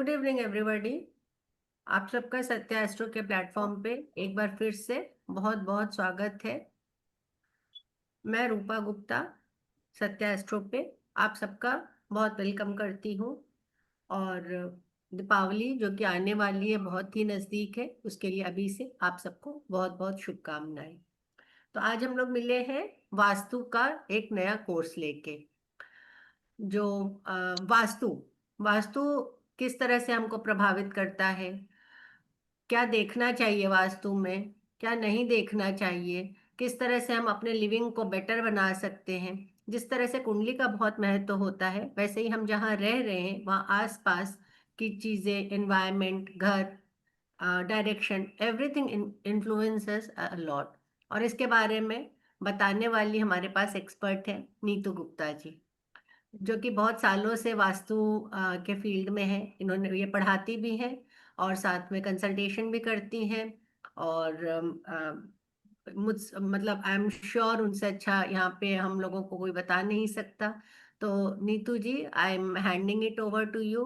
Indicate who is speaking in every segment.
Speaker 1: Good evening everybody. आप सबका Satya astro के प्लेटफॉर्म पे एक बार फिर से बहुत बहुत स्वागत है। मैं रूपा गुप्ता सत्या एस्ट्रो पे आप सबका बहुत वेलकम करती हूँ। और दीपावली जो कि आने वाली है बहुत ही नज़दीक है, उसके लिए अभी से आप सबको बहुत बहुत शुभकामनाएं। तो आज हम लोग मिले हैं वास्तु का एक नया कोर्स लेके। जो वास्तु वास्तु किस तरह से हमको प्रभावित करता है, क्या देखना चाहिए वास्तु में, क्या नहीं देखना चाहिए, किस तरह से हम अपने लिविंग को बेटर बना सकते हैं। जिस तरह से कुंडली का बहुत महत्व होता है, वैसे ही हम जहाँ रह रहे हैं वहाँ आसपास की चीज़ें, एनवायरनमेंट, घर, direction, everything influences a lot. और इसके बारे में बताने वाली हमारे पास एक्सपर्ट है नीतू गुप्ता जी, जो कि बहुत सालों से वास्तु के फील्ड में है। इन्होंने ये पढ़ाती भी हैं और साथ में कंसल्टेशन भी करती हैं। और मुझ मतलब आई एम श्योर उनसे अच्छा यहाँ पे हम लोगों को कोई बता नहीं सकता। तो Neetu ji, I am handing it over to you.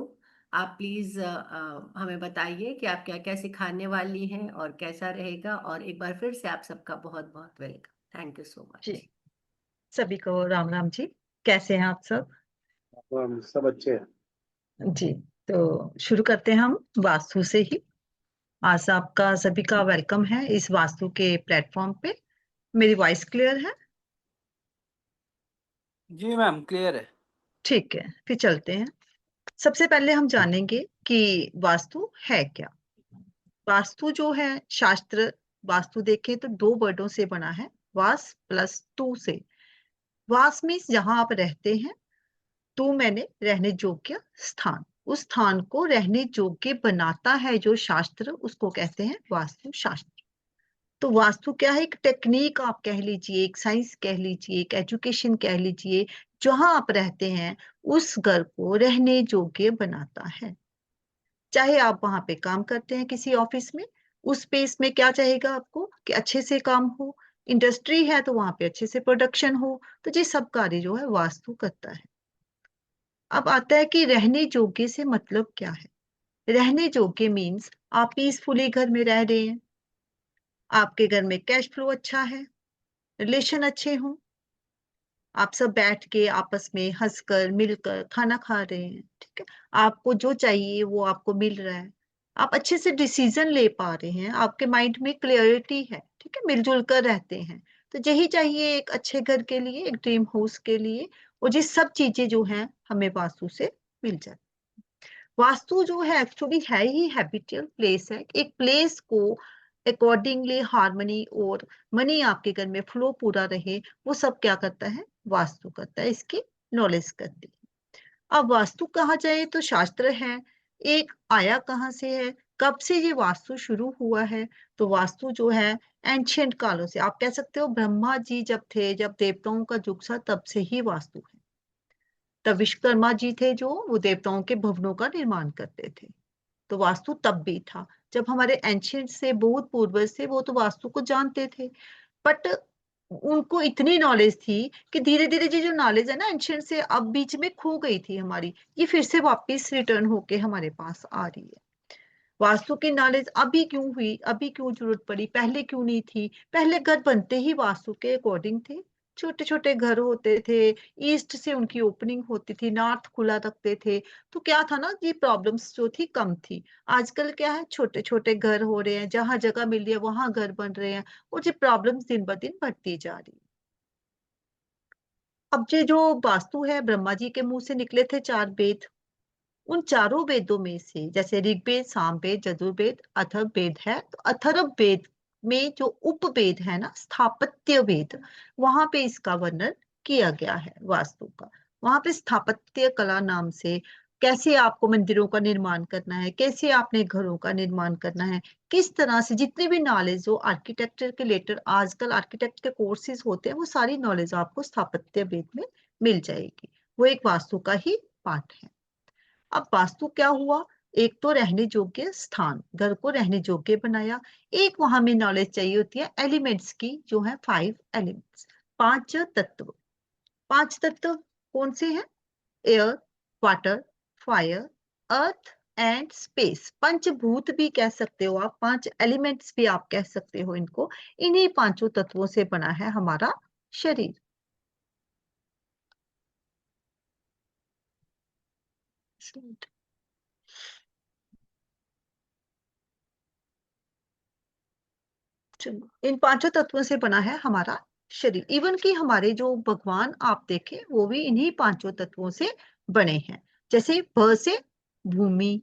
Speaker 1: आप प्लीज़ हमें बताइए कि आप क्या क्या सिखाने वाली हैं और कैसा रहेगा। और एक बार फिर से आप सबका बहुत बहुत वेलकम। थैंक यू सो
Speaker 2: जी,
Speaker 1: मच।
Speaker 2: सभी को राम राम जी। कैसे हैं आप सब?
Speaker 3: हम सब अच्छे हैं।
Speaker 2: जी, तो शुरू करते हैं हम वास्तु से ही। आज आपका सभी का वेलकम है इस वास्तु के प्लेटफॉर्म पे। मेरी वॉइस क्लियर है?
Speaker 4: जी मैम, क्लियर है।
Speaker 2: ठीक है, फिर चलते हैं। सबसे पहले हम जानेंगे कि वास्तु है क्या। वास्तु जो है शास्त्र, वास्तु देखें तो दो वर्डों से बना है, वास प्लस तू से। वास मीन्स जहां आप रहते हैं, तू मैंने रहने योग्य स्थान। उस स्थान को रहने योग्य बनाता है जो शास्त्र, उसको कहते हैं वास्तु शास्त्र। तो वास्तु क्या है? एक टेक्निक आप कह लीजिए, एक साइंस कह लीजिए, एक एजुकेशन कह लीजिए। जहां आप रहते हैं उस घर को रहने योग्य बनाता है। चाहे आप वहां पे काम करते हैं किसी ऑफिस में, उस स्पेस में क्या चाहेगा आपको कि अच्छे से काम हो। इंडस्ट्री है तो वहां पे अच्छे से प्रोडक्शन हो। तो ये सब कार्य जो है वास्तु करता है। अब आता है कि रहने योग्य से मतलब क्या है। रहने योग्य मीन्स आप पीसफुली घर में रह रहे हैं, आपके घर में कैश फ्लो अच्छा है, रिलेशन अच्छे हों, आप सब बैठ के आपस में हंसकर मिलकर खाना खा रहे हैं, ठीक है, आपको जो चाहिए वो आपको मिल रहा है, आप अच्छे से डिसीजन ले पा रहे हैं, आपके माइंड में क्लियरिटी है, ठीक है, मिलजुल कर रहते हैं। तो यही चाहिए एक अच्छे घर के लिए, एक ड्रीम हाउस के लिए। और ये सब चीजें जो हैं हमें वास्तु से मिल जाए। वास्तु जो है एक्चुअली है ही हैबिचुअल प्लेस है। एक प्लेस को अकॉर्डिंगली हार्मनी और मनी आपके घर में फ्लो पूरा रहे, वो सब क्या करता है? वास्तु करता है, इसकी नॉलेज करती है। अब वास्तु कहा जाए तो शास्त्र है। एक आया कहाँ से है, कब से ये वास्तु शुरू हुआ है? तो वास्तु जो है एंशियंट कालों से, आप कह सकते हो ब्रह्मा जी जब थे, जब देवताओं का युग था, तब से ही वास्तु है। तब विश्वकर्मा जी थे जो वो देवताओं के भवनों का निर्माण करते थे। तो वास्तु तब भी था जब हमारे एंशियंट से, बहुत पूर्वज से, वो तो वास्तु को जानते थे। बट उनको इतनी नॉलेज थी कि धीरे धीरे ये जो नॉलेज है ना एंशियंट से, अब बीच में खो गई थी हमारी, ये फिर से वापस रिटर्न होके हमारे पास आ रही है। वास्तु की नॉलेज अभी क्यों हुई, अभी क्यों जरूरत पड़ी, पहले क्यों नहीं थी? पहले घर बनते ही वास्तु के अकॉर्डिंग थे। छोटे छोटे घर होते थे, ईस्ट से उनकी ओपनिंग होती थी, नॉर्थ खुला रखते थे। तो क्या था ना, ये प्रॉब्लम्स जो थी कम थी। आजकल क्या है, छोटे छोटे घर हो रहे हैं, जहां जगह मिल रही है वहां घर बन रहे हैं, और ये प्रॉब्लम्स दिन ब दिन बढ़ती जा रही है। अब ये जो वास्तु है, ब्रह्मा जी के मुंह से निकले थे चार वेद। उन चारों वेदों में से जैसे ऋग्वेद, सामवेद, यजुर्वेद, अथर्ववेद है, तो अथर्ववेद में जो उपवेद है ना, स्थापत्य वेद, वहां पे इसका वर्णन किया गया है वास्तु का। वहां पे स्थापत्य कला नाम से कैसे आपको मंदिरों का निर्माण करना है, कैसे आपने घरों का निर्माण करना है, किस तरह से जितनी भी नॉलेज जो आर्किटेक्चर के रिलेटेड आजकल आर्किटेक्ट के कोर्सेज होते हैं, वो सारी नॉलेज आपको स्थापत्य वेद में मिल जाएगी। वो एक वास्तु का ही पार्ट है। अब वास्तु क्या हुआ? एक तो रहने योग्य स्थान, घर को रहने योग्य बनाया। एक वहां में नॉलेज चाहिए होती है एलिमेंट्स की, जो है 5 एलिमेंट्स, 5 तत्व। 5 तत्व कौन से हैं? Air, water, fire, earth and space. पंचभूत भी कह सकते हो आप, 5 एलिमेंट्स भी आप कह सकते हो इनको। इन्हीं पांचों तत्वों से बना है हमारा शरीर। चलो, इन पांचों तत्वों से बना है हमारा शरीर। इवन कि हमारे जो भगवान आप देखें वो भी इन्हीं पांचों तत्वों से बने हैं। जैसे भ से भूमि,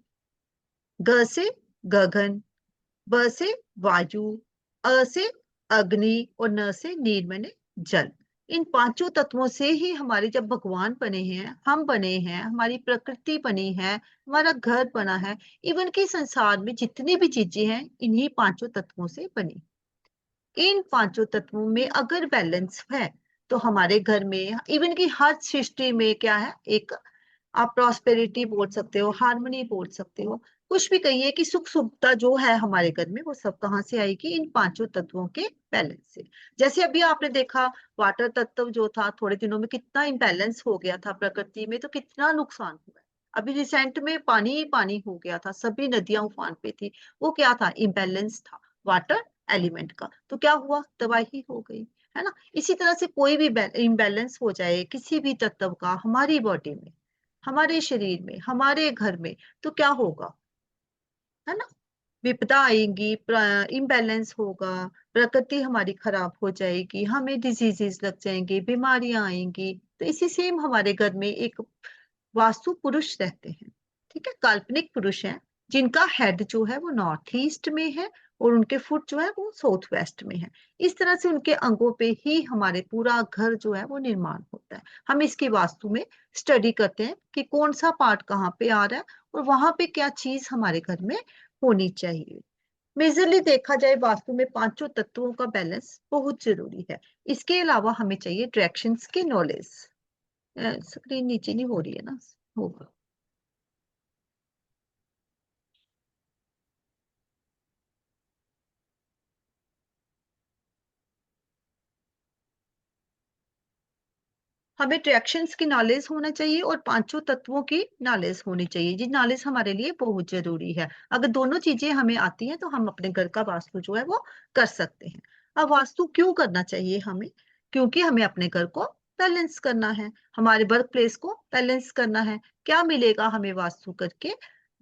Speaker 2: ग से गगन, ब से वायु, अ से अग्नि और न से नीर माने जल। इन पांचों तत्वों से ही हमारे जब भगवान बने हैं, हम बने हैं, हमारी प्रकृति बनी है, हमारा घर बना है, इवन कि संसार में जितनी भी चीजें हैं इन्हीं पांचों तत्वों से बनी। इन पांचों तत्वों में अगर बैलेंस है तो हमारे घर में, इवन की हर सृष्टि में क्या है, एक आप प्रॉस्पेरिटी बोल सकते हो, हार्मनी बोल सकते हो, कुछ भी कहिए कि सुख सुविधा जो है हमारे घर में वो सब कहाँ से आएगी, इन पांचों तत्वों के बैलेंस से। जैसे अभी आपने देखा वाटर तत्व जो था थोड़े दिनों में कितना इम्बैलेंस हो गया था प्रकृति में, तो कितना नुकसान हुआ है। अभी रिसेंट में पानी ही पानी हो गया था, सभी नदियां उफान पे थी। वो क्या था, इम्बैलेंस था वाटर एलिमेंट का, तो क्या हुआ, तबाही हो गई, है ना। इसी तरह से कोई भी इम्बैलेंस हो जाए किसी भी तत्व का हमारी बॉडी में, हमारे शरीर में, हमारे घर में, तो क्या होगा, है ना, विपदा आएगी, इम्बैलेंस होगा, प्रकृति हमारी खराब हो जाएगी, हमें डिजीजेस लग जाएंगे, बीमारियां आएंगी। तो इसी सेम हमारे घर में एक वास्तु पुरुष रहते हैं, ठीक है, काल्पनिक पुरुष हैं, जिनका हेड जो है वो नॉर्थ ईस्ट में है और उनके फुट जो है वो साउथ वेस्ट में है। इस तरह से उनके अंगों पे ही हमारे पूरा घर जो है वो निर्माण होता है। हम इसकी वास्तु में स्टडी करते हैं कि कौन सा पार्ट कहाँ पे आ रहा है और वहां पे क्या चीज हमारे घर में होनी चाहिए। मेजरली देखा जाए वास्तु में पांचों तत्वों का बैलेंस बहुत जरूरी है। इसके अलावा हमें चाहिए डायरेक्शंस की नॉलेज। स्क्रीन नीचे नहीं हो रही है ना, होगा। हमें डायरेक्शंस की नॉलेज होना चाहिए और पांचों तत्वों की नॉलेज होनी चाहिए। जी, नॉलेज हमारे लिए बहुत जरूरी है। अगर दोनों चीजें हमें आती हैं तो हम अपने घर का वास्तु जो है वो कर सकते हैं। अब वास्तु क्यों करना चाहिए हमें, क्योंकि हमें अपने घर को बैलेंस करना है, हमारे वर्क प्लेस को बैलेंस करना है। क्या मिलेगा हमें वास्तु करके,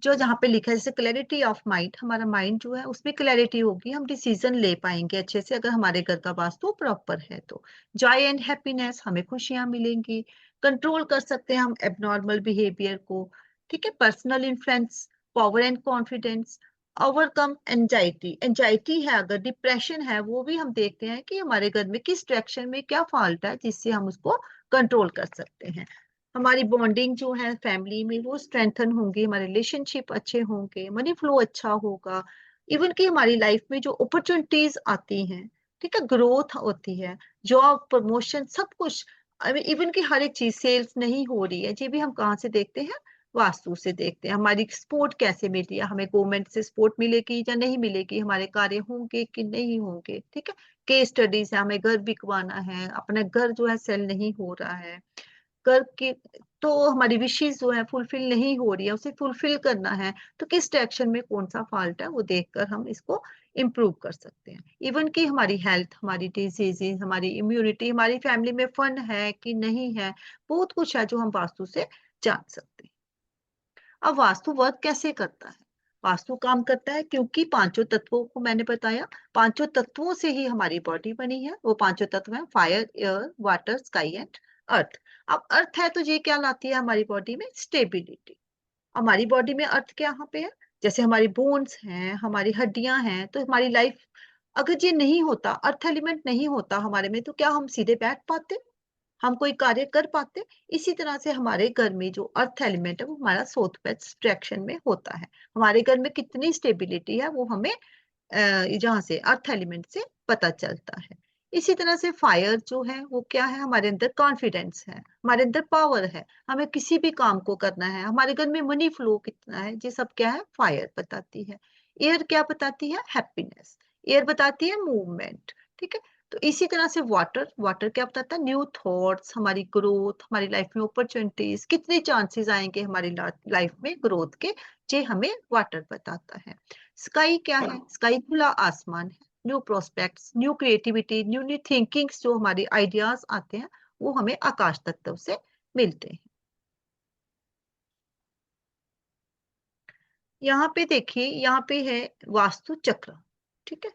Speaker 2: जो जहाँ पे लिखा है जैसे क्लैरिटी ऑफ माइंड, हमारा माइंड जो है उसमें क्लैरिटी होगी, हम डिसीजन ले पाएंगे अच्छे से अगर हमारे घर का वास्तु प्रॉपर है तो। जॉय एंड हैप्पीनेस, हमें खुशियां मिलेंगी। कंट्रोल कर सकते हैं हम एबनॉर्मल बिहेवियर को, ठीक है। Personal influence, power and confidence, overcome anxiety. Anxiety है अगर, डिप्रेशन है, वो भी हम देखते हैं कि हमारे घर में किस डायरेक्शन में क्या फॉल्ट है जिससे हम उसको कंट्रोल कर सकते हैं। हमारी बॉन्डिंग जो है फैमिली में वो स्ट्रेंथन होंगी, हमारे रिलेशनशिप अच्छे होंगे, मनी फ्लो अच्छा होगा। इवन कि हमारी लाइफ में जो अपॉर्चुनिटीज आती हैं, ठीक है, ग्रोथ होती है, जॉब प्रमोशन सब कुछ, इवन कि हर एक चीज सेल्स नहीं हो रही है, ये भी हम कहाँ से देखते हैं, वास्तु से देखते हैं। हमारी सपोर्ट कैसे मिल रही है, हमें गवर्नमेंट से सपोर्ट मिलेगी या नहीं मिलेगी, हमारे कार्य होंगे कि नहीं होंगे, ठीक है। केस स्टडीज है, हमें घर बिकवाना है, अपना घर जो है सेल नहीं हो रहा है, कर के तो हमारी विशेष जो है फुलफिल नहीं हो रही है, उसे फुलफिल करना है, तो किस डायरेक्शन में कौन सा फॉल्ट है वो देखकर हम इसको इम्प्रूव कर सकते हैं। इवन कि हमारी हेल्थ, हमारी डिजीजेज, हमारी इम्यूनिटी, हमारी फैमिली में फन है कि नहीं है, बहुत कुछ है जो हम वास्तु से जान सकते हैं। अब वास्तु वर्क कैसे करता है, वास्तु काम करता है क्योंकि पांचों तत्वों को मैंने बताया, पांचों तत्वों से ही हमारी बॉडी बनी है। वो पांचों तत्व हैं fire, air, water, sky and earth. अब अर्थ है तो ये क्या लाती है हमारी बॉडी में, स्टेबिलिटी। हमारी बॉडी में अर्थ क्या यहाँ पे है, जैसे हमारी बोन्स हैं, हमारी हड्डियां हैं, तो हमारी लाइफ, अगर ये नहीं होता, अर्थ एलिमेंट नहीं होता हमारे में, तो क्या हम सीधे बैठ पाते, हम कोई कार्य कर पाते। इसी तरह से हमारे घर में जो अर्थ एलिमेंट है वो हमारा साउथ वेस्ट डायरेक्शन में होता है। हमारे घर में कितनी स्टेबिलिटी है वो हमें जहाँ से अर्थ एलिमेंट से पता चलता है। इसी तरह से फायर जो है वो क्या है, हमारे अंदर कॉन्फिडेंस है, हमारे अंदर पावर है, हमें किसी भी काम को करना है। हमारे घर में मनी फ्लो कितना है, ये सब क्या है, फायर बताती है। एयर क्या बताती है, हैप्पीनेस। एयर बताती है मूवमेंट, ठीक है। तो इसी तरह से वाटर, वाटर क्या बताता है? न्यू थॉट्स, हमारी ग्रोथ, हमारी लाइफ में अपॉर्चुनिटीज, कितने चांसेस आएंगे हमारी लाइफ में ग्रोथ के, ये हमें वाटर बताता है। स्काई क्या है? स्काई खुला आसमान है, new prospects, new creativity, new new thinkings, जो हमारे आइडियाज आते हैं वो हमें आकाश तत्व से मिलते हैं। यहाँ पे देखिए, यहाँ पे है वास्तु चक्र, ठीक है।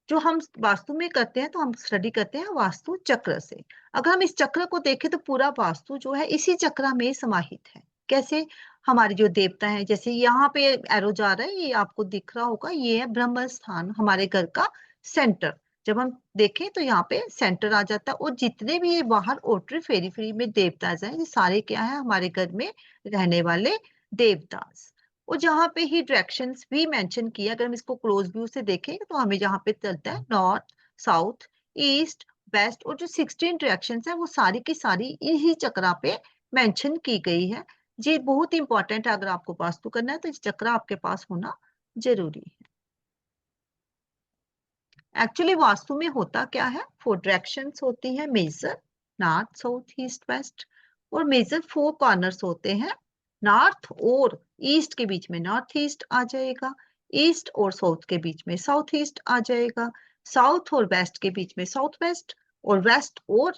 Speaker 2: जो हम वास्तु में करते हैं तो हम स्टडी करते हैं वास्तु चक्र से। अगर हम इस चक्र को देखें तो पूरा वास्तु जो है इसी चक्र में समाहित है। कैसे? हमारे जो देवता हैं, जैसे यहाँ पे एरो जा रहा है, ये आपको दिख रहा होगा, ये है ब्रह्म स्थान, हमारे घर का सेंटर। जब हम देखें तो यहाँ पे सेंटर आ जाता है, और जितने भी ये बाहर ओटरी फेरी फेरी में देवता हैं, ये सारे क्या है? हमारे घर में रहने वाले देवदास। और जहाँ पे ही डायरेक्शंस भी मेंशन किया, अगर हम इसको क्लोज व्यू से देखें तो हमें जहाँ पे चलता है नॉर्थ, साउथ, ईस्ट, वेस्ट, और जो 16 डायरेक्शंस है वो सारी की सारी इसी चक्रा पे मेंशन की गई है। ये बहुत इंपॉर्टेंट है, अगर आपको वास्तु करना है तो इस चक्रा आपके पास होना जरूरी है। एक्चुअली वास्तु में होता क्या है? 4 डायरेक्शंस होती है major, north, south, east, west, और मेजर 4 कॉर्नर्स होते हैं। नॉर्थ और ईस्ट के बीच में नॉर्थ ईस्ट आ जाएगा, ईस्ट और साउथ के बीच में साउथ ईस्ट आ जाएगा, साउथ और वेस्ट के बीच में साउथ वेस्ट, और वेस्ट और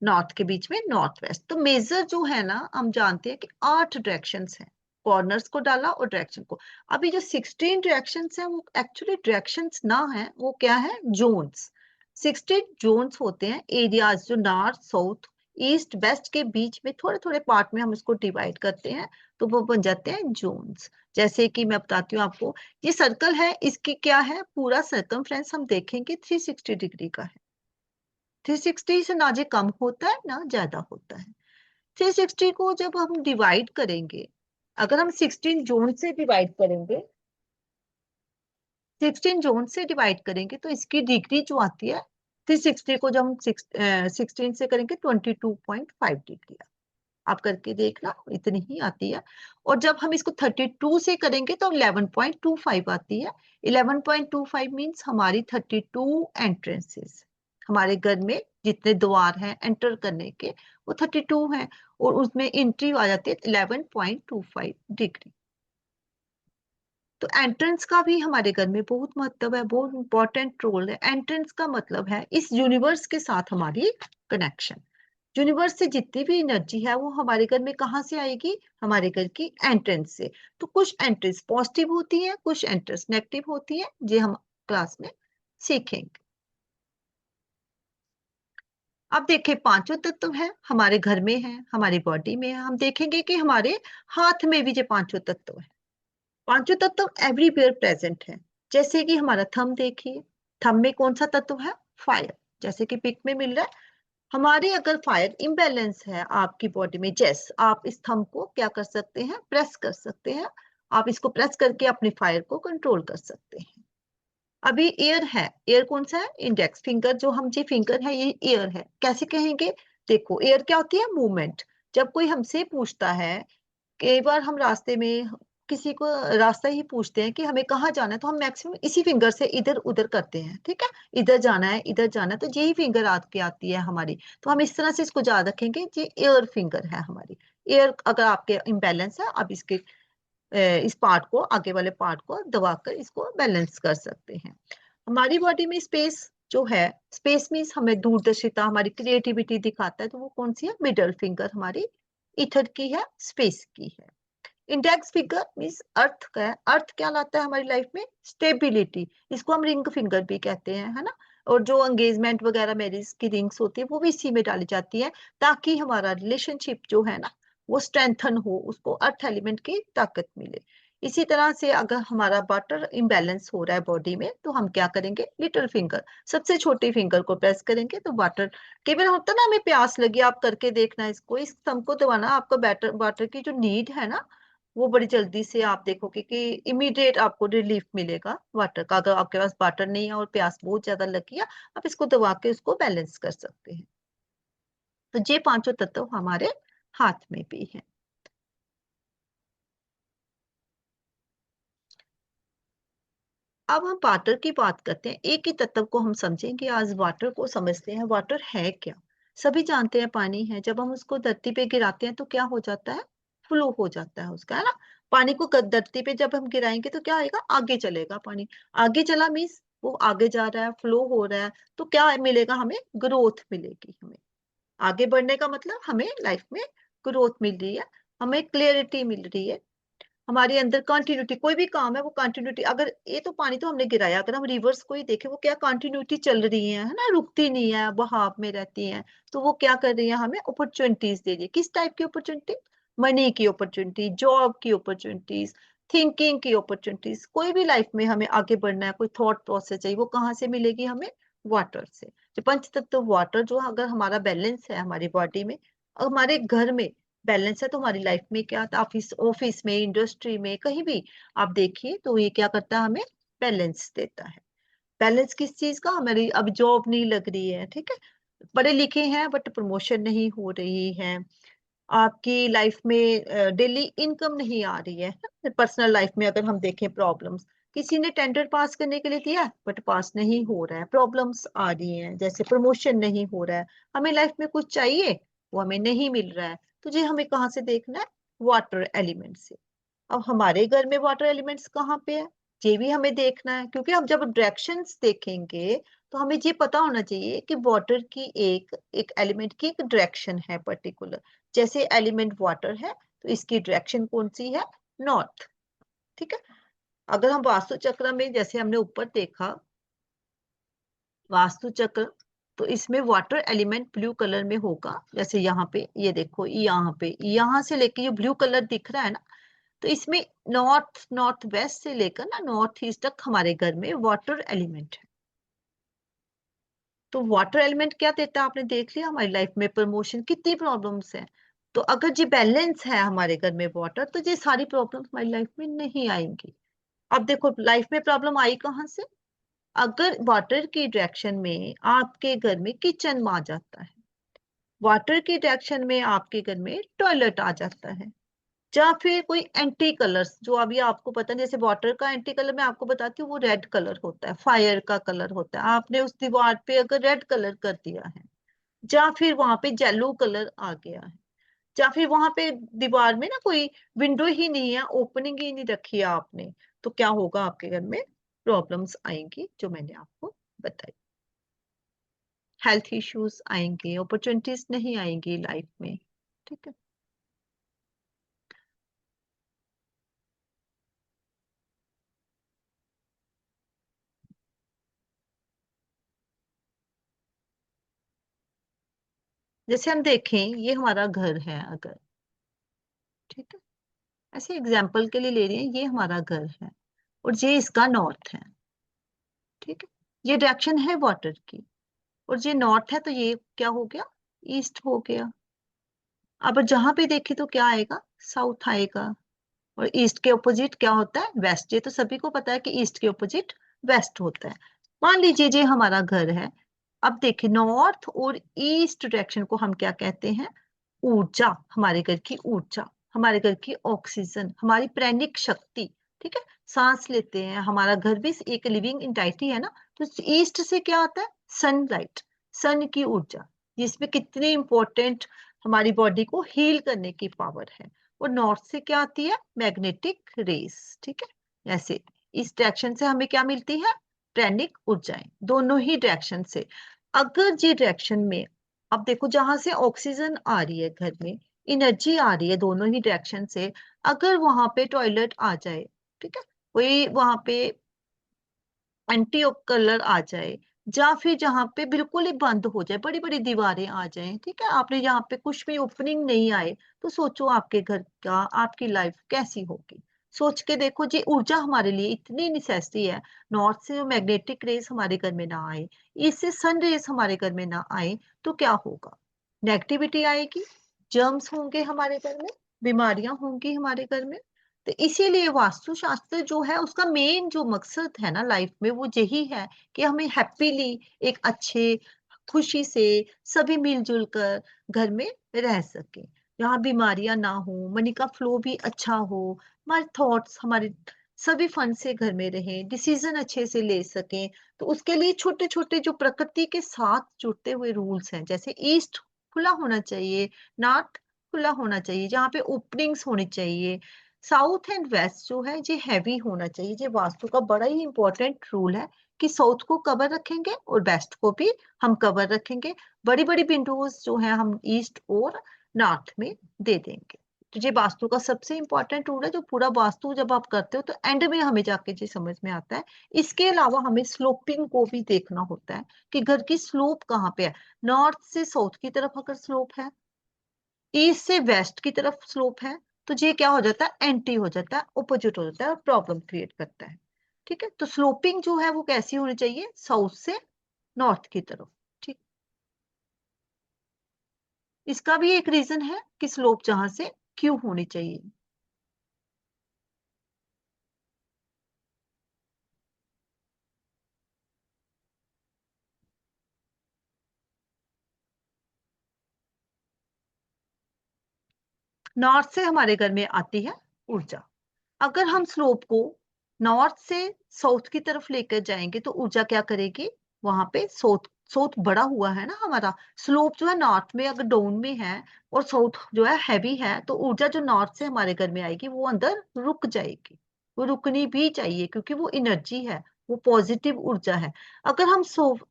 Speaker 2: नॉर्थ के बीच में नॉर्थ वेस्ट। तो मेजर जो है ना, हम जानते हैं कि 8 डायरेक्शंस हैं, कॉर्नर्स को डाला और डायरेक्शन को। अभी जो 16 डायरेक्शंस हैं वो एक्चुअली डायरेक्शंस ना है, वो क्या है? जोन्स। 16 जोन्स होते हैं, एरियाज, जो नॉर्थ, साउथ, ईस्ट, वेस्ट के बीच में थोड़े थोड़े पार्ट में हम इसको डिवाइड करते हैं, तो वो बन जाते हैं जोन्स। जैसे कि मैं बताती हूँ आपको, ये सर्कल है, इसकी क्या है? पूरा सर्कमफ्रेंस हम देखेंगे 360 डिग्री का है। 360 से ना जे कम होता है ना ज्यादा होता है। 360 को जब हम डिवाइड करेंगे, अगर हम 16 जोन से डिवाइड करेंगे, 16 जोन से डिवाइड करेंगे तो इसकी डिग्री जो आती है 360 को जब हम 16 से करेंगे 22.5 डिग्री, आप करके देखना, इतनी ही आती है। और जब हम इसको 32 से करेंगे तो 11.25 आती है। 11.25 मीन्स हमारी 32 एंट्रेंसेस, हमारे घर में जितने द्वार हैं एंटर करने के वो 32 हैं, और उसमें एंट्री आ जाती है 11.25 डिग्री। तो एंट्रेंस का भी हमारे घर में बहुत महत्व है, बहुत इंपॉर्टेंट रोल है। एंट्रेंस का मतलब है इस यूनिवर्स के साथ हमारी कनेक्शन। यूनिवर्स से जितनी भी एनर्जी है वो हमारे घर में कहाँ से आएगी? हमारे घर की एंट्रेंस से। तो कुछ एंट्रेंस पॉजिटिव होती है, कुछ एंट्रेंस नेगेटिव होती है, ये हम क्लास में सीखेंगे। अब देखिए, पांचों तत्व है हमारे घर में है, हमारी बॉडी में है। हम देखेंगे कि हमारे हाथ में भी ये पांचों तत्व है। पांचों तत्व एवरीवेयर प्रेजेंट है। जैसे कि हमारा थंब देखिए, थंब में कौन सा तत्व है? फायर, जैसे कि पिक में मिल रहा है। हमारे अगर फायर इम्बैलेंस है आपकी बॉडी में, जैस आप इस थंब को क्या कर सकते हैं? प्रेस कर सकते हैं। आप इसको प्रेस करके अपने फायर को कंट्रोल कर सकते हैं। अभी एयर है, एयर कौन सा है? इंडेक्स फिंगर, जो हम जी फिंगर है ये एयर है। कैसे कहेंगे? देखो, एयर क्या होती है? मूवमेंट। जब कोई हमसे पूछता है, कई बार हम रास्ते में किसी को रास्ता ही पूछते हैं कि हमें कहाँ जाना है, तो हम मैक्सिमम इसी फिंगर से इधर उधर करते हैं, ठीक है। इधर जाना है, इधर जाना है, तो यही फिंगर आके आती है हमारी। तो हम इस तरह से इसको याद रखेंगे, ये एयर फिंगर है हमारी। एयर अगर आपके इम्बैलेंस है, आप इसके इस पार्ट को, आगे वाले पार्ट को दबाकर इसको बैलेंस कर सकते हैं। हमारी बॉडी में स्पेस जो है, स्पेस मीन्स हमें दूरदर्शिता, हमारी क्रिएटिविटी दिखाता है, तो वो कौन सी है? मिडल फिंगर हमारी ईथर की है, स्पेस की है। इंडेक्स फिंगर मीन्स अर्थ का है। अर्थ क्या लाता है हमारी लाइफ में? स्टेबिलिटी। इसको हम रिंग फिंगर भी कहते हैं, है ना। और जो एंगेजमेंट वगैरह मैरिज की रिंग्स होती है वो भी इसी में डाली जाती है, ताकि हमारा रिलेशनशिप जो है ना वो स्ट्रेंथन हो, उसको अर्थ एलिमेंट की ताकत मिले। इसी तरह से अगर हमारा वाटर इम्बैलेंस हो रहा है बॉडी में, तो हम क्या करेंगे? लिटिल फिंगर, सबसे छोटी फिंगर को प्रेस करेंगे तो वाटर, कई बार होता है ना हमें प्यास लगी, आप करके देखना इसको, इस थंब को दबाना, आपका बैटर वाटर की जो नीड है ना वो बड़ी जल्दी से आप देखोगे कि इमीडिएट आपको रिलीफ मिलेगा वाटर का। अगर आपके पास वाटर नहीं है और प्यास बहुत ज्यादा लगी है, आप इसको दबा के उसको बैलेंस कर सकते हैं। तो ये पांचों तत्व हमारे हाथ में भी है। अब हम वाटर की बात करते हैं। एक ही तत्व को हम समझेंगे आज, वाटर को समझते हैं। वाटर है क्या? सभी जानते हैं पानी है। जब हम उसको धरती पे गिराते हैं तो क्या हो जाता है? फ्लो हो जाता है उसका, है ना। पानी को धरती पे जब हम गिराएंगे तो क्या आएगा? आगे चलेगा पानी। आगे चला मीन्स वो आगे जा रहा है, फ्लो हो रहा है। तो क्या मिलेगा हमें? ग्रोथ मिलेगी हमें। आगे बढ़ने का मतलब हमें लाइफ में ग्रोथ मिल रही है, हमें क्लियरिटी मिल रही है, हमारे अंदर कंटिन्यूटी। कोई भी काम है वो कंटिन्यूटी। अगर ये तो पानी तो हमने गिराया, अगर हम रिवर्स को ही देखें वो क्या कंटिन्यूटी चल रही है ना, रुकती नहीं है, बहाव में रहती है। तो वो क्या कर रही है? हमें अपॉर्चुनिटीज दे रही है। किस टाइप की अपॉर्चुनिटी? मनी की अपॉर्चुनिटी, जॉब की अपॉर्चुनिटीज, थिंकिंग की अपॉर्चुनिटीज। कोई भी लाइफ में हमें आगे बढ़ना है, कोई थॉट प्रोसेस चाहिए, वो कहाँ से मिलेगी हमें? वाटर से। जो पंच तत्व वाटर जो अगर हमारा बैलेंस है हमारी बॉडी में, और हमारे घर में बैलेंस है, तो हमारी लाइफ में क्या, ऑफिस ऑफिस में, इंडस्ट्री में, कहीं भी आप देखिए तो ये क्या करता है? हमें बैलेंस देता है। बैलेंस किस चीज का? हमारी अब जॉब नहीं लग रही है, ठीक है, पढ़े लिखे हैं बट प्रमोशन नहीं हो रही है, आपकी लाइफ में डेली इनकम नहीं आ रही है, पर्सनल लाइफ में अगर हम देखें प्रॉब्लम्स, किसी ने टेंडर पास करने के लिए दिया बट पास नहीं हो रहा है, प्रॉब्लम्स आ रही हैं, जैसे प्रमोशन नहीं हो रहा है, हमें लाइफ में कुछ चाहिए वो हमें नहीं मिल रहा है। तो जी हमें कहाँ से देखना है? वाटर एलिमेंट से। अब हमारे घर में वाटर एलिमेंट्स कहाँ पे है, ये भी हमें देखना है, क्योंकि हम जब डायरेक्शंस देखेंगे तो हमें ये पता होना चाहिए कि वाटर की एक एक एलिमेंट की एक डायरेक्शन है पर्टिकुलर। जैसे एलिमेंट वाटर है तो इसकी डायरेक्शन कौन सी है? नॉर्थ। ठीक है। अगर हम वास्तु चक्र में, जैसे हमने ऊपर देखा वास्तु चक्र, तो इसमें वाटर एलिमेंट ब्लू कलर में होगा। जैसे यहाँ पे ये देखो, यहाँ पे यहाँ से लेके ये ब्लू कलर दिख रहा है ना, तो इसमें नॉर्थ नॉर्थ वेस्ट से लेकर ना नॉर्थ ईस्ट तक हमारे घर में वाटर एलिमेंट है। तो वाटर एलिमेंट क्या देता है आपने देख लिया, हमारी लाइफ में प्रमोशन, कितनी प्रॉब्लम्स है। तो अगर जी बैलेंस है हमारे घर में वाटर, तो ये सारी प्रॉब्लम्स हमारी लाइफ में नहीं आएंगी। अब देखो लाइफ में प्रॉब्लम आई कहाँ से? अगर वाटर की डायरेक्शन में आपके घर में किचन आ जाता है, वाटर की डायरेक्शन में आपके घर में टॉयलेट आ जाता है, या फिर कोई एंटी कलर्स, जो अभी आपको पता नहीं, जैसे वाटर का एंटी कलर मैं आपको बताती हूँ, वो रेड कलर होता है, फायर का कलर होता है। आपने उस दीवार पे अगर रेड कलर कर दिया है, या फिर वहां पे येलो कलर आ गया है, या फिर वहां पे दीवार में ना कोई विंडो ही नहीं है, ओपनिंग ही नहीं रखी है आपने, तो क्या होगा? आपके घर में प्रॉब्लम्स आएंगी जो मैंने आपको बताई। हेल्थ इश्यूज आएंगे, अपॉर्चुनिटीज नहीं आएंगी लाइफ में। ठीक है। जैसे हम देखें, ये हमारा घर है अगर, ठीक है, ऐसे एग्जाम्पल के लिए ले रहे हैं, ये हमारा घर है और ये इसका नॉर्थ है। ठीक है। ये डायरेक्शन है वाटर की, और ये नॉर्थ है तो ये क्या हो गया? ईस्ट हो गया। अब जहां पे देखे तो क्या आएगा? साउथ आएगा। और ईस्ट के ऑपोजिट क्या होता है? वेस्ट। ये तो सभी को पता है कि ईस्ट के ऑपोजिट वेस्ट होता है। मान लीजिए ये हमारा घर है। अब देखिए नॉर्थ और ईस्ट डायरेक्शन को हम क्या कहते हैं? ऊर्जा। हमारे घर की ऊर्जा, हमारे घर की ऑक्सीजन, हमारी प्राणिक शक्ति। ठीक है। सांस लेते हैं, हमारा घर भी एक लिविंग इंटाइटी है ना। तो ईस्ट से क्या आता है? सनलाइट, सन की ऊर्जा, जिसमें कितनी इंपॉर्टेंट हमारी बॉडी को हील करने की पावर है। और नॉर्थ से क्या आती है? Magnetic rays. ठीक है। ऐसे इस डायरेक्शन से हमें क्या मिलती है? प्राणिक ऊर्जाएं, दोनों ही डायरेक्शन से। अगर ये डायरेक्शन में, अब देखो जहां से ऑक्सीजन आ रही है घर में, एनर्जी आ रही है दोनों ही डायरेक्शन से, अगर वहां पे टॉयलेट आ जाए, ठीक है, कोई वहां पे एंटी कलर आ जाए, या फिर जहां पे बिल्कुल ही बंद हो जाए, बड़ी बड़ी दीवारें आ जाएं, ठीक है, आपने यहाँ पे कुछ भी ओपनिंग नहीं आए, तो सोचो आपके घर का, आपकी लाइफ कैसी होगी। सोच के देखो जी, ऊर्जा हमारे लिए इतनी नेसेसरी है। नॉर्थ से मैग्नेटिक रेस हमारे घर में ना आए, इससे सन रेस हमारे घर में ना आए, तो क्या होगा? नेगेटिविटी आएगी, जर्म्स होंगे हमारे घर में, बीमारियां होंगी हमारे घर में। तो इसीलिए वास्तुशास्त्र जो है उसका मेन जो मकसद है ना लाइफ में, वो यही है कि हमें हैप्पीली, एक अच्छे खुशी से सभी मिलजुल कर घर में रह सके, यहाँ बीमारियां ना हो, मनी का फ्लो भी अच्छा हो, हमारे थॉट्स, हमारे सभी फंड से घर में रहें, डिसीजन अच्छे से ले सकें। तो उसके लिए छोटे छोटे जो प्रकृति के साथ जुड़ते हुए रूल्स हैं, जैसे ईस्ट खुला होना चाहिए, नॉर्थ खुला होना चाहिए, जहाँ पे ओपनिंग्स होनी चाहिए, साउथ एंड वेस्ट जो है ये हैवी होना चाहिए। ये वास्तु का बड़ा ही इंपॉर्टेंट रूल है कि साउथ को कवर रखेंगे और वेस्ट को भी हम कवर रखेंगे। बड़ी बड़ी विंडोज जो है हम ईस्ट और नॉर्थ में दे देंगे। तो ये वास्तु का सबसे इंपॉर्टेंट रूल है, जो पूरा वास्तु जब आप करते हो तो एंड में हमें जाके ये समझ में आता है। इसके अलावा हमें स्लोपिंग को भी देखना होता है कि घर की स्लोप कहाँ पे है। नॉर्थ से साउथ की तरफ अगर स्लोप है, ईस्ट से वेस्ट की तरफ स्लोप है, तो ये क्या हो जाता है, एंटी हो जाता है, ऑपोजिट हो जाता है और प्रॉब्लम क्रिएट करता है। ठीक है, तो स्लोपिंग जो है वो कैसी होनी चाहिए, साउथ से नॉर्थ की तरफ। ठीक, इसका भी एक रीजन है कि स्लोप जहां से क्यों होनी चाहिए। नॉर्थ से हमारे घर में आती है ऊर्जा। अगर हम स्लोप को नॉर्थ से साउथ की तरफ लेकर जाएंगे तो ऊर्जा क्या करेगी, वहां पे साउथ साउथ बड़ा हुआ है ना हमारा, स्लोप जो है नॉर्थ में अगर डाउन में है और साउथ जो है हैवी है, तो ऊर्जा जो नॉर्थ से हमारे घर में आएगी वो अंदर रुक जाएगी। वो रुकनी भी चाहिए क्योंकि वो एनर्जी है, वो पॉजिटिव ऊर्जा है। अगर हम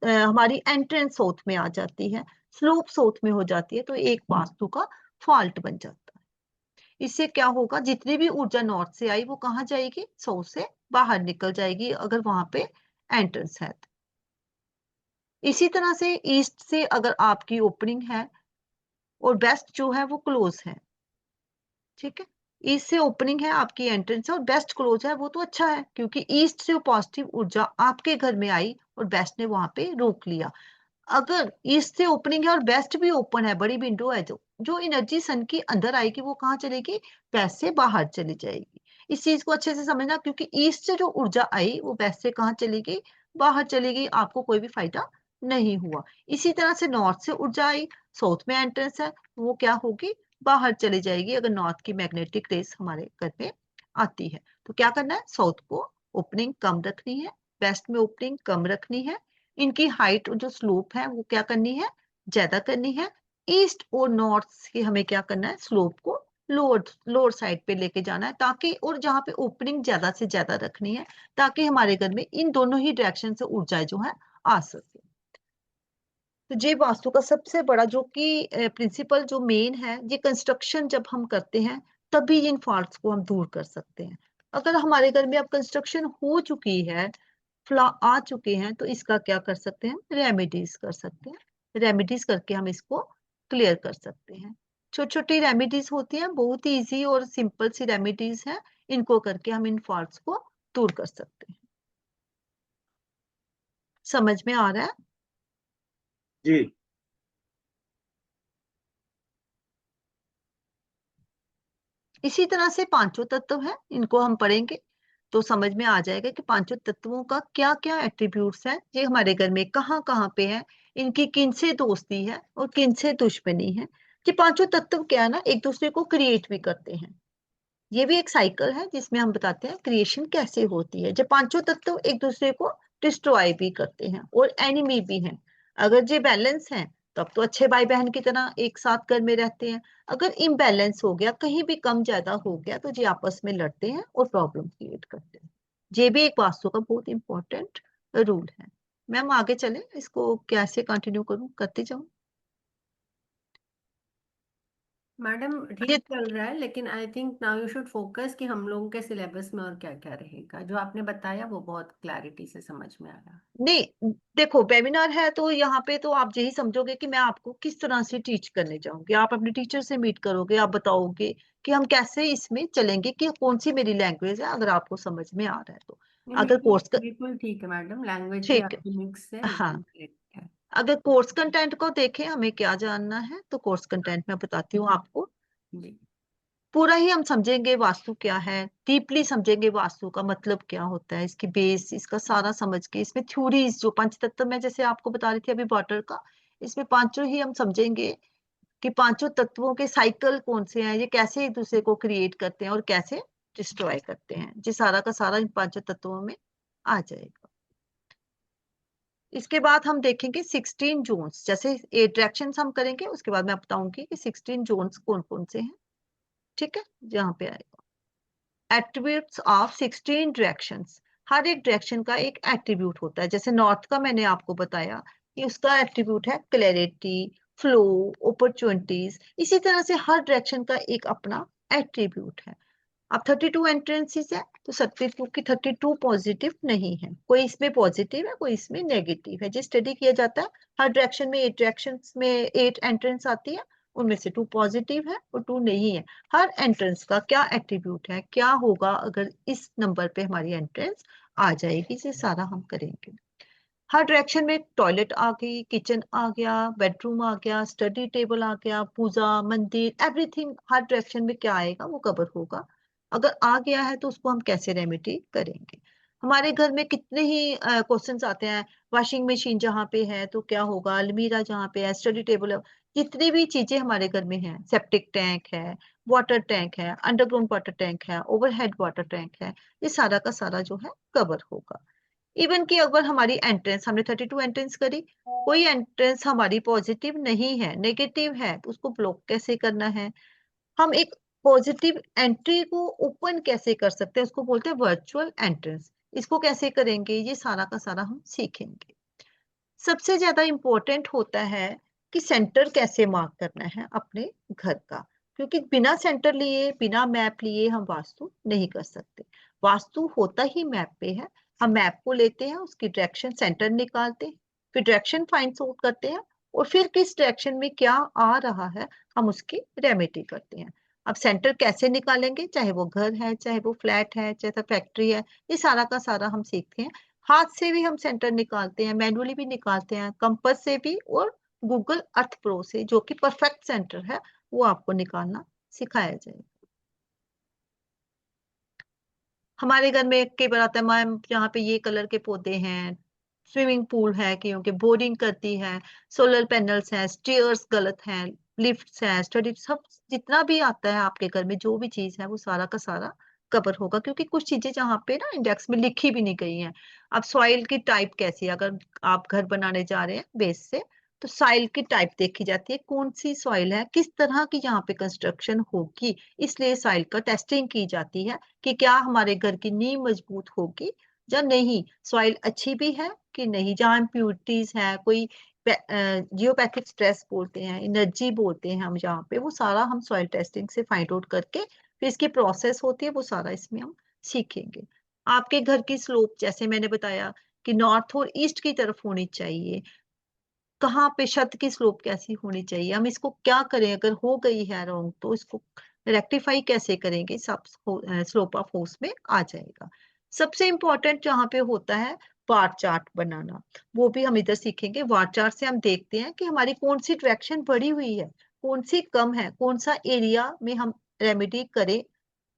Speaker 2: हमारी एंट्रेंस साउथ में आ जाती है, स्लोप साउथ में हो जाती है, तो एक वास्तु का फॉल्ट बन जाता है। इससे क्या होगा, जितनी भी ऊर्जा नॉर्थ से आई वो कहाँ जाएगी, साउथ से बाहर निकल जाएगी अगर वहां पे एंट्रेंस है तो। इसी तरह से ईस्ट से अगर आपकी ओपनिंग है और वेस्ट जो है वो क्लोज है, ठीक है, ईस्ट से ओपनिंग है आपकी एंट्रेंस है और वेस्ट क्लोज है, वो तो अच्छा है क्योंकि ईस्ट से पॉजिटिव ऊर्जा आपके घर में आई और वेस्ट ने वहां पे रोक लिया। अगर ईस्ट से ओपनिंग है और वेस्ट भी ओपन है, बड़ी विंडो है, जो जो एनर्जी सन की अंदर आएगी वो कहाँ चलेगी, वेस्ट से बाहर चली जाएगी। इस चीज को अच्छे से समझना, क्योंकि ईस्ट से जो ऊर्जा आई वो वेस्ट से कहाँ चली गई, बाहर चली गई, आपको कोई भी फायदा नहीं हुआ। इसी तरह से नॉर्थ से ऊर्जा आई, साउथ में एंट्रेंस है, वो क्या होगी, बाहर चली जाएगी अगर नॉर्थ की मैग्नेटिक रेस हमारे घर में आती है। तो क्या करना है, साउथ को ओपनिंग कम रखनी है, वेस्ट में ओपनिंग कम रखनी है, इनकी हाइट और जो स्लोप है वो क्या करनी है, ज्यादा करनी है। ईस्ट और नॉर्थ की हमें क्या करना है, स्लोप को लोअर लोअर साइड पे लेके जाना है, ताकि और जहाँ पे ओपनिंग ज्यादा से ज्यादा रखनी है, ताकि हमारे घर में इन दोनों ही डायरेक्शन से ऊर्जा जो है आ सके। तो ये वास्तु का सबसे बड़ा जो कि प्रिंसिपल जो मेन है, ये कंस्ट्रक्शन जब हम करते हैं तभी इन फॉल्ट्स को हम दूर कर सकते हैं। अगर हमारे घर में अब कंस्ट्रक्शन हो चुकी है, फ्लॉ आ चुके हैं, तो इसका क्या कर सकते हैं, रेमेडीज कर सकते हैं। रेमेडीज करके हम इसको क्लियर कर सकते हैं। छोटी छोटी रेमेडीज होती हैं, बहुत ही इजी और सिंपल सी रेमेडीज हैं, इनको करके हम इन फॉल्ट्स को दूर कर सकते हैं। समझ में आ रहा है?
Speaker 3: जी।
Speaker 2: इसी तरह से पांचों तत्व हैं, इनको हम पढ़ेंगे तो समझ में आ जाएगा कि पांचों तत्वों का क्या क्या एट्रीब्यूट्स हैं, ये हमारे घर में कहाँ कहाँ पे है, इनकी किन से दोस्ती है और किन से दुश्मनी है। ये पांचों तत्व क्या है ना, एक दूसरे को क्रिएट भी करते हैं। ये भी एक साइकिल है जिसमें हम बताते हैं क्रिएशन कैसे होती है। जब पांचों तत्व एक दूसरे को डिस्ट्रॉय भी करते हैं और एनिमी भी हैं। अगर ये बैलेंस है तब तो अच्छे भाई बहन की तरह एक साथ घर में रहते हैं। अगर इम्बैलेंस हो गया, कहीं भी कम ज्यादा हो गया, तो ये आपस में लड़ते हैं और प्रॉब्लम क्रिएट करते हैं। ये भी एक वास्तु का बहुत इंपॉर्टेंट रूल है। मैम आगे चले, इसको कैसे कंटिन्यू करूं, करते जाऊं?
Speaker 1: मैडम
Speaker 2: ये
Speaker 1: ठीक चल रहा है, लेकिन I think now you should focus कि हम लोगों के सिलेबस में और क्या क्या रहेगा। जो आपने बताया वो बहुत क्लैरिटी से समझ में आ रहा।
Speaker 2: नहीं, देखो वेबिनार है तो यहाँ पे तो आप यही समझोगे कि मैं आपको किस तरह से टीच करने जाऊंगी। आप अपने टीचर से मीट करोगे, आप बताओगे कि हम कैसे इसमें चलेंगे, कि कौन सी मेरी लैंग्वेज है, अगर आपको समझ में आ रहा है तो।
Speaker 1: नहीं,
Speaker 2: अगर
Speaker 1: बिल्कुल
Speaker 2: कोर्स
Speaker 1: बिल्कुल ठीक है मैडम, लैंग्वेज भी
Speaker 2: ठीक है,
Speaker 1: आपकी मिक्स है,
Speaker 2: हाँ,
Speaker 1: बिल्कुल करेक्ट है।
Speaker 2: अगर कोर्स कंटेंट को देखें हमें क्या जानना है, तो कोर्स कंटेंट में बताती हूँ आपको।
Speaker 1: जी।
Speaker 2: पूरा ही हम समझेंगे वास्तु क्या है, डीपली समझेंगे वास्तु का मतलब क्या होता है, इसकी बेस, इसका सारा समझ के, इसमें थ्योरीज जो पंच तत्व मैं जैसे आपको बता रही थी अभी वाटर का, इसमें पांचों ही हम समझेंगे कि पांचों तत्वों के साइकिल कौन से हैं, ये कैसे एक दूसरे को क्रिएट करते हैं और कैसे डिस्ट्रॉय करते हैं। ये सारा का सारा इन पांचों तत्वों में आ जाएगा। इसके बाद हम देखेंगे 16 जोन्स। जैसे 8 रिएक्शंस हम करेंगे, उसके बाद मैं बताऊंगी कि 16 जोन्स कौन कौन से हैं। ठीक है, यहाँ पे आएगा एट्रीब्यूट्स ऑफ 16 डायरेक्शंस। हर एक डायरेक्शन का एक एट्रीब्यूट होता है। जैसे नॉर्थ का मैंने आपको बताया कि उसका एट्रीब्यूट है क्लैरिटी, फ्लो, अपॉर्चुनिटीज। इसी तरह से हर डायरेक्शन का एक अपना एट्रीब्यूट है। अब 32 एंट्रेंसेस है तो 32 की 32 पॉजिटिव नहीं है, कोई इसमें पॉजिटिव है, कोई इसमें नेगेटिव है। जो स्टडी किया जाता है, हर डायरेक्शन में 8 डायरेक्शंस में 8 एंट्रेंस आती है, उनमें से 2 पॉजिटिव है और 2 नहीं है। हर एंट्रेंस का क्या एट्रीब्यूट है, क्या होगा अगर इस नंबर पे हमारी एंट्रेंस आ जाएगी, ये सारा हम करेंगे। हर डायरेक्शन में टॉयलेट आ गई, किचन आ गया, बेडरूम आ गया, स्टडी टेबल आ गया, पूजा मंदिर, एवरीथिंग हर डायरेक्शन में क्या आएगा वो कवर होगा। अगर आ गया है तो उसको हम कैसे रेमेडी करेंगे। हमारे घर में कितने ही क्वेश्चंस आते हैं। वॉशिंग मशीन जहाँ पे है तो क्या होगा, अलमीरा जहाँ पे है, स्टडी टेबल है, जितनी भी चीजें हमारे घर में हैं, सेप्टिक टैंक है, वाटर टैंक है, अंडरग्राउंड वाटर टैंक है, ओवरहेड वाटर टैंक है, ये सारा का सारा जो है कवर होगा। इवन कि अगर हमारी एंट्रेंस, हमने 32 एंट्रेंस करी, कोई एंट्रेंस हमारी पॉजिटिव नहीं है, नेगेटिव है, तो उसको ब्लॉक कैसे करना है। हम एक पॉजिटिव एंट्री को ओपन कैसे कर सकते हैं, उसको बोलते हैं वर्चुअल एंट्रेंस। इसको कैसे करेंगे, ये सारा का सारा हम सीखेंगे। सबसे ज्यादा इंपॉर्टेंट होता है कि सेंटर कैसे मार्क करना है अपने घर का, क्योंकि बिना सेंटर लिए, बिना मैप लिए हम वास्तु नहीं कर सकते। वास्तु होता ही मैप पे है। हम मैप को लेते हैं, उसकी डायरेक्शन सेंटर निकालते हैं, फिर डायरेक्शन फाइंड आउट करते हैं, और फिर किस डायरेक्शन में क्या आ रहा है हम उसकी रेमेडी करते हैं। अब सेंटर कैसे निकालेंगे, चाहे वो घर है, चाहे वो फ्लैट है, चाहे फैक्ट्री है, ये सारा का सारा हम सीखते हैं। हाथ से भी हम सेंटर निकालते हैं, मैनुअली भी निकालते हैं, कंपास से भी, और गूगल अर्थ प्रो से, जो कि परफेक्ट सेंटर है, वो आपको निकालना सिखाया जाएगा। हमारे घर में कई बार आता है, मैम यहाँ पे ये कलर के पौधे हैं, स्विमिंग पूल है, क्योंकि बोरिंग करती है, सोलर पैनल्स हैं, स्टेयर्स गलत हैं, लिफ्ट्स हैं, स्टडी, सब जितना भी आता है आपके घर में, जो भी चीज है वो सारा का सारा कवर होगा। क्योंकि कुछ चीजें जहाँ पे ना इंडेक्स में लिखी भी नहीं गई हैं। अब सॉइल की टाइप कैसी है, अगर आप घर बनाने जा रहे हैं बेस से, तो सॉइल की टाइप देखी जाती है, कौन सी सॉइल है, किस तरह की यहाँ पे कंस्ट्रक्शन होगी, इसलिए सॉइल का टेस्टिंग की जाती है कि क्या हमारे घर की नींव मजबूत होगी या नहीं, सॉइल अच्छी भी है कि नहीं, जहाँ इम्प्योरिटीज है, कोई जियोपैथिक स्ट्रेस बोलते हैं, एनर्जी बोलते हैं हम, जहाँ पे वो सारा हम सॉइल टेस्टिंग से फाइंड आउट करके फिर इसकी प्रोसेस होती है, वो सारा इसमें हम सीखेंगे। आपके घर की स्लोप, जैसे मैंने बताया कि नॉर्थ और ईस्ट की तरफ होनी चाहिए, कहाँ पे छत की स्लोप कैसी होनी चाहिए, हम इसको क्या करें, अगर हो गई है रॉन्ग तो इसको रेक्टिफाई कैसे करेंगे, सब स्लोप ऑफ हाउस में आ जाएगा। सबसे इंपॉर्टेंट जहाँ पे होता है बार चार्ट बनाना, वो भी हम इधर सीखेंगे। बार चार्ट से हम देखते हैं कि हमारी कौन सी डायरेक्शन बढ़ी हुई है, कौन सी कम है, कौन सा एरिया में हम रेमेडी करें,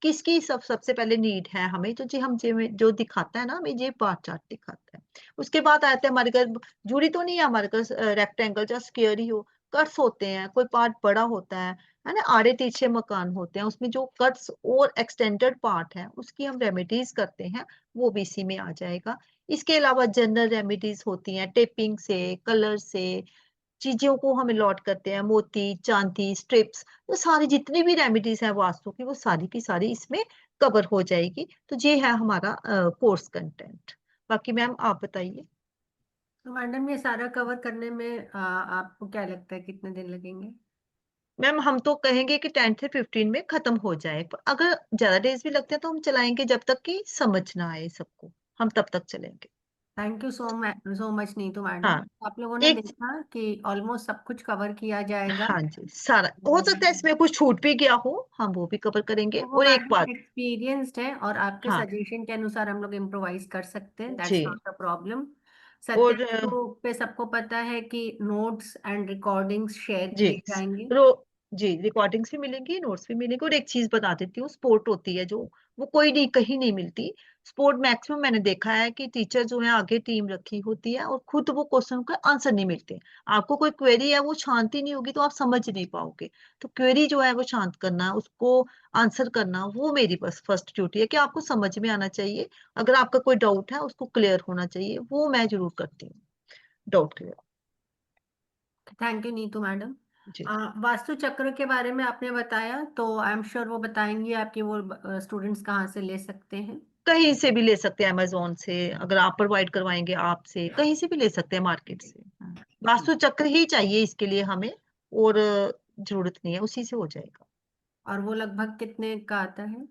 Speaker 2: किसकी सबसे पहले नीड है हमें, तो जी हम जो दिखाता है ना हमें, ये बार चार्ट दिखाता है। उसके बाद आते हैं हमारे घर, जूरी तो नहीं है हमारे घर रेक्टेंगल या स्क्वायर ही हो, कट्स होते हैं, कोई पार्ट बड़ा होता है ना, आड़े तिरछे मकान होते हैं, उसमें जो कट्स और एक्सटेंडेड पार्ट है उसकी हम रेमेडीज करते हैं, वो भी इसी में आ जाएगा। इसके अलावा जनरल रेमेडीज होती हैं, टेपिंग से, कलर से, चीजों को हम अलॉट करते हैं, मोती चांदी स्ट्रिप्स, तो सारी जितनी भी रेमेडीज है वास्तु की, वो सारी की सारी इसमें कवर हो जाएगी। तो ये है हमारा कोर्स कंटेंट। बाकी मैम आप बताइए।
Speaker 1: तो मैडम, ये सारा कवर करने में आपको क्या लगता है कितने दिन लगेंगे?
Speaker 2: मैम हम तो कहेंगे कि 10 से 15 में खत्म हो जाए, पर अगर ज्यादा डेज भी लगते हैं तो हम चलाएंगे, जब तक कि समझ ना आए सबको, हम तब तक चलेंगे।
Speaker 1: Thank you so much Neetu madam.
Speaker 2: हाँ,
Speaker 1: आप लोगों ने
Speaker 2: एक,
Speaker 1: देखा कि ऑलमोस्ट सब कुछ कवर किया जाएगा।
Speaker 2: हाँ जी, सारा हो सकता है इसमें कुछ छूट भी गया हो, हम वो भी कवर करेंगे।
Speaker 1: तो वो
Speaker 2: और एक
Speaker 1: मैडम
Speaker 2: बात,
Speaker 1: एक्सपीरियंस्ड है और आपके
Speaker 2: हाँ
Speaker 1: सजेशन के अनुसार हम लोग इम्प्रोवाइज कर सकते हैं, दैट्स
Speaker 2: जी,
Speaker 1: नॉट अ प्रॉब्लम।
Speaker 2: और
Speaker 1: सत्याग्रह पे सबको पता है कि नोट्स एंड रिकॉर्डिंग्स शेयर
Speaker 2: जी,
Speaker 1: किए जाएंगे।
Speaker 2: रो जी, रिकॉर्डिंग्स भी मिलेंगी, नोट्स भी मिलेंगे। और एक चीज बता देती हूँ, स्पोर्ट होती है जो, वो कोई नहीं, कहीं नहीं मिलती। स्पोर्ट मैक्सिमम मैंने देखा है कि टीचर जो है आगे टीम रखी होती है और खुद वो क्वेश्चन का आंसर नहीं मिलते। आपको कोई क्वेरी है वो शांति नहीं होगी तो आप समझ नहीं पाओगे। तो क्वेरी जो है वो शांत करना, उसको आंसर करना, वो मेरी बस फर्स्ट ड्यूटी है कि आपको समझ में आना चाहिए। अगर आपका कोई डाउट है उसको क्लियर होना चाहिए, वो मैं जरूर करती हूँ, doubt clear.
Speaker 1: Thank you Neetu madam.
Speaker 2: जी।
Speaker 1: वास्तु चक्र के बारे में आपने बताया, तो आई एम श्योर वो बताएंगी आपकी वो स्टूडेंट्स कहाँ से ले सकते हैं।
Speaker 2: कहीं से भी ले सकते हैं, अमेजोन से, अगर आप प्रोवाइड करवाएंगे आपसे, कहीं से भी ले सकते हैं मार्केट से। हाँ। वास्तु चक्र ही चाहिए इसके लिए हमें, और जरूरत नहीं है, उसी से हो जाएगा।
Speaker 1: और वो लगभग कितने का आता है?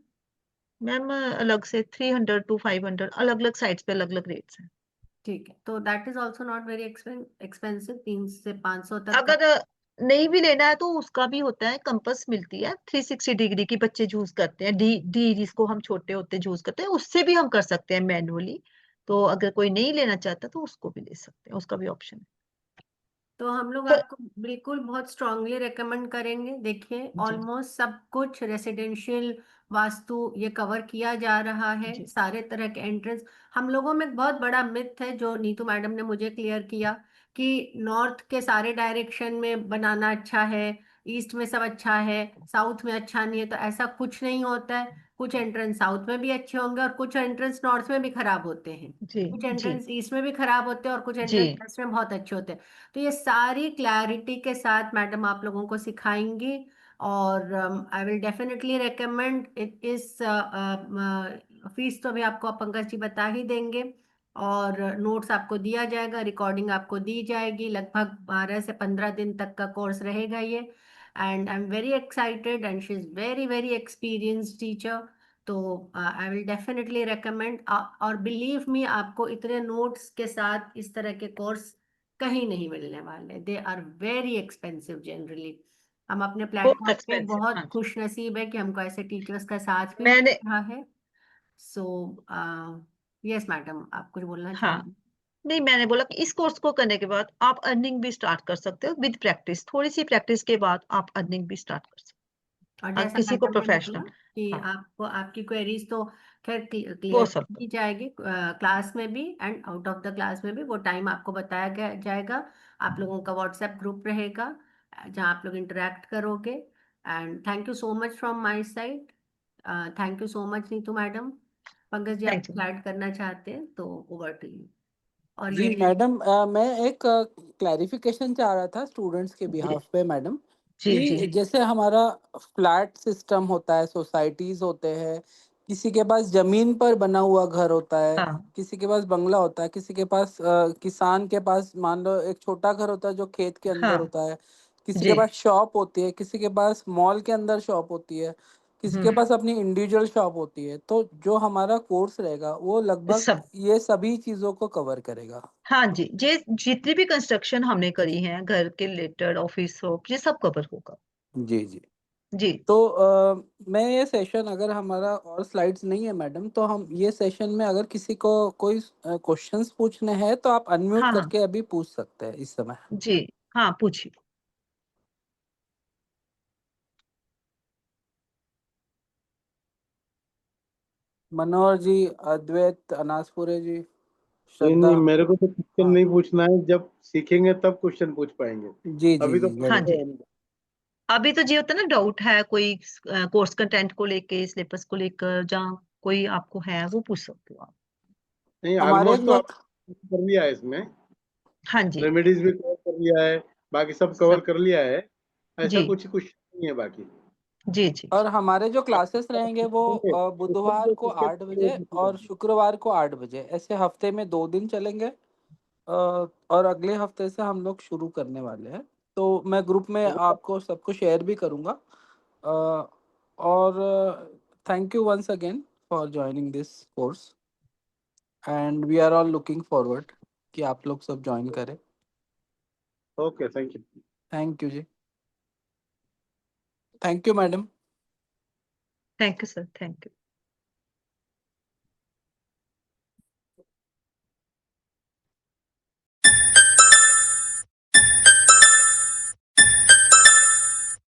Speaker 2: मैम अलग से 300 to 500, अलग अलग साइट्स पे अलग अलग रेट्स हैं।
Speaker 1: ठीक है, तो that is also not very expensive, 300 से 500 तक का।
Speaker 2: अगर नहीं भी लेना है तो उसका भी होता है, कंपास मिलती है 360 डिग्री की, बच्चे चूज करते हैं, डी डी जिसको हम छोटे होते चूज करते हैं, उससे भी हम कर सकते हैं मैनुअली। तो अगर कोई नहीं लेना चाहता तो उसको भी ले सकते हैं, उसका भी ऑप्शन है।
Speaker 1: तो हम लोग
Speaker 2: तो
Speaker 1: आपको बिल्कुल बहुत स्ट्रांगली रेकमेंड करेंगे। देखिए,
Speaker 2: जी
Speaker 1: ऑलमोस्ट सब कुछ रेसिडेंशियल वास्तु ये कवर किया जा रहा है,
Speaker 2: जी
Speaker 1: सारे तरह के एंट्रेंस। हम लोगों में एक बहुत बड़ा मिथ है जो नीतू मैडम ने मुझे क्लियर किया, कि नॉर्थ के सारे डायरेक्शन में बनाना अच्छा है, ईस्ट में सब अच्छा है, साउथ में अच्छा नहीं है। तो ऐसा कुछ नहीं होता है। कुछ एंट्रेंस साउथ में भी अच्छे होंगे और कुछ एंट्रेंस नॉर्थ में भी खराब होते हैं।
Speaker 2: जी
Speaker 1: कुछ
Speaker 2: जी
Speaker 1: एंट्रेंस ईस्ट में भी खराब होते हैं और कुछ
Speaker 2: जी
Speaker 1: एंट्रेंस वेस्ट में बहुत अच्छे होते हैं। तो ये सारी क्लैरिटी के साथ मैडम आप लोगों को सिखाएंगी। और I will definitely recommend it. इस फीस तो अभी आपको पंकज जी बता ही देंगे, और नोट्स आपको दिया जाएगा, रिकॉर्डिंग आपको दी जाएगी। लगभग 12 से 15 दिन तक का कोर्स रहेगा ये। And I am very excited, and she is very very experienced teacher. तो आई विल डेफिनेटली रेकमेंड। और बिलीव मी, आपको इतने नोट्स के साथ इस तरह के कोर्स कहीं नहीं मिलने वाले। They are very expensive generally. हम अपने
Speaker 2: बहुत
Speaker 1: प्लेटफॉर्म पे
Speaker 2: एक्सपेंसिव,
Speaker 1: बहुत
Speaker 2: हाँ जी।
Speaker 1: खुश नसीब है कि हमको ऐसे टीचर्स का साथ भी मिल
Speaker 2: मैंने
Speaker 1: रहा है। सो यस मैडम, आप कुछ बोलना
Speaker 2: हाँ,
Speaker 1: चाहेंगे?
Speaker 2: नहीं मैंने बोला कि इस कोर्स को करने के बाद आप अर्निंग भी स्टार्ट कर सकते हो विद प्रैक्टिस, थोड़ी सी प्रैक्टिस के बाद आप अर्निंग भी स्टार्ट कर सकते
Speaker 1: और
Speaker 2: हो,
Speaker 1: जैसा
Speaker 2: किसी को
Speaker 1: मैडम ने बोला
Speaker 2: प्रोफेशनल।
Speaker 1: कि
Speaker 2: हाँ,
Speaker 1: आपको आपकी क्वेरीज तो खैर
Speaker 2: वो
Speaker 1: क्लियर
Speaker 2: सब
Speaker 1: की जाएगी क्लास में भी and out of the class में भी। वो टाइम आपको बताया गया जाएगा। आप लोगों का व्हाट्सएप ग्रुप रहेगा जहाँ आप लोग इंटरेक्ट करोगे। And thank you so much from my side. Thank you so much Neetu madam. Pankaj ji, आप
Speaker 2: थैंक यू।
Speaker 1: ऐड करना चाहते हैं तो ओवर टू यू। और
Speaker 4: जी
Speaker 1: यस।
Speaker 4: मैडम, मैं एक क्लैरिफिकेशन चाह रहा था स्टूडेंट्स के
Speaker 2: जी
Speaker 4: बिहाफ पे मैडम,
Speaker 2: जी जी
Speaker 4: कि जैसे हमारा फ्लैट सिस्टम होता है, सोसाइटीज होते हैं, किसी के पास जमीन पर बना हुआ घर होता है,
Speaker 2: हाँ
Speaker 4: किसी के पास बंगला होता है, किसी के पास किसान के पास मान लो एक छोटा घर होता है जो खेत के अंदर
Speaker 2: हाँ
Speaker 4: होता है, किसी के
Speaker 2: जी।
Speaker 4: पास शॉप होती है, किसी के पास मॉल के अंदर शॉप होती है, किसी के
Speaker 2: हम्म।
Speaker 4: पास अपनी इंडिविजुअल शॉप होती है। तो जो हमारा कोर्स रहेगा वो लगभग
Speaker 2: सब,
Speaker 4: ये सभी चीजों को कवर करेगा।
Speaker 2: हाँ जी, ये जितनी भी कंस्ट्रक्शन हमने करी है घर के रिलेटेड, ऑफिस शॉप, ये सब कवर होगा।
Speaker 4: जी जी।
Speaker 2: जी
Speaker 4: तो मैं ये सेशन, अगर हमारा और स्लाइड्स नहीं है मैडम, तो हम ये सेशन में अगर किसी को कोई क्वेश्चंस पूछने हैं तो आप अनम्यूट
Speaker 2: हाँ हाँ
Speaker 4: करके अभी पूछ सकते हैं इस समय।
Speaker 2: जी, हाँ पूछिए।
Speaker 4: मनोहर जी, अद्वैत, अनासपुरे जी,
Speaker 3: नहीं
Speaker 4: श्रद्धा।
Speaker 3: नहीं, मेरे को तो क्वेश्चन
Speaker 4: हाँ
Speaker 3: नहीं पूछना है। जब सीखेंगे तब क्वेश्चन पूछ पाएंगे।
Speaker 4: जी जी
Speaker 3: अभी तो
Speaker 4: जी
Speaker 2: हाँ
Speaker 4: जरूर।
Speaker 3: पूछते
Speaker 2: जी,
Speaker 3: हैं।
Speaker 2: अभी तो ये होता है ना, डाउट है कोई कोर्स कंटेंट को लेके, सिलेबस को लेकर, जहाँ कोई आपको है वो पूछ सकते हो आप।
Speaker 3: नहीं,
Speaker 4: हमारे
Speaker 3: ऑलमोस्ट तो
Speaker 4: में
Speaker 3: आप कर लिया है इसमें।
Speaker 2: हाँ जी,
Speaker 3: रेमेडीज भी कवर कर लिया है, बाकी सब कवर
Speaker 2: सब।
Speaker 3: कर लिया है। ऐसा
Speaker 2: जी
Speaker 3: कुछ नहीं है बाकी।
Speaker 2: जी जी
Speaker 4: और हमारे जो
Speaker 3: आप
Speaker 4: क्लासेस रहेंगे वो बुधवार को 8 बजे और
Speaker 3: क्वेश्चन
Speaker 4: शुक्रवार को 8 बजे, ऐसे हफ्ते में 2 दिन चलेंगे। और अगले हफ्ते से हम लोग शुरू करने वाले हैं। तो मैं ग्रुप में आपको सबको शेयर भी करूँगा। और thank you once again for joining this course, and we are all looking forward कि आप लोग सब ज्वाइन करें।
Speaker 3: Okay, thank you.
Speaker 4: Thank you जी। Thank you madam.
Speaker 2: Thank you sir, thank you.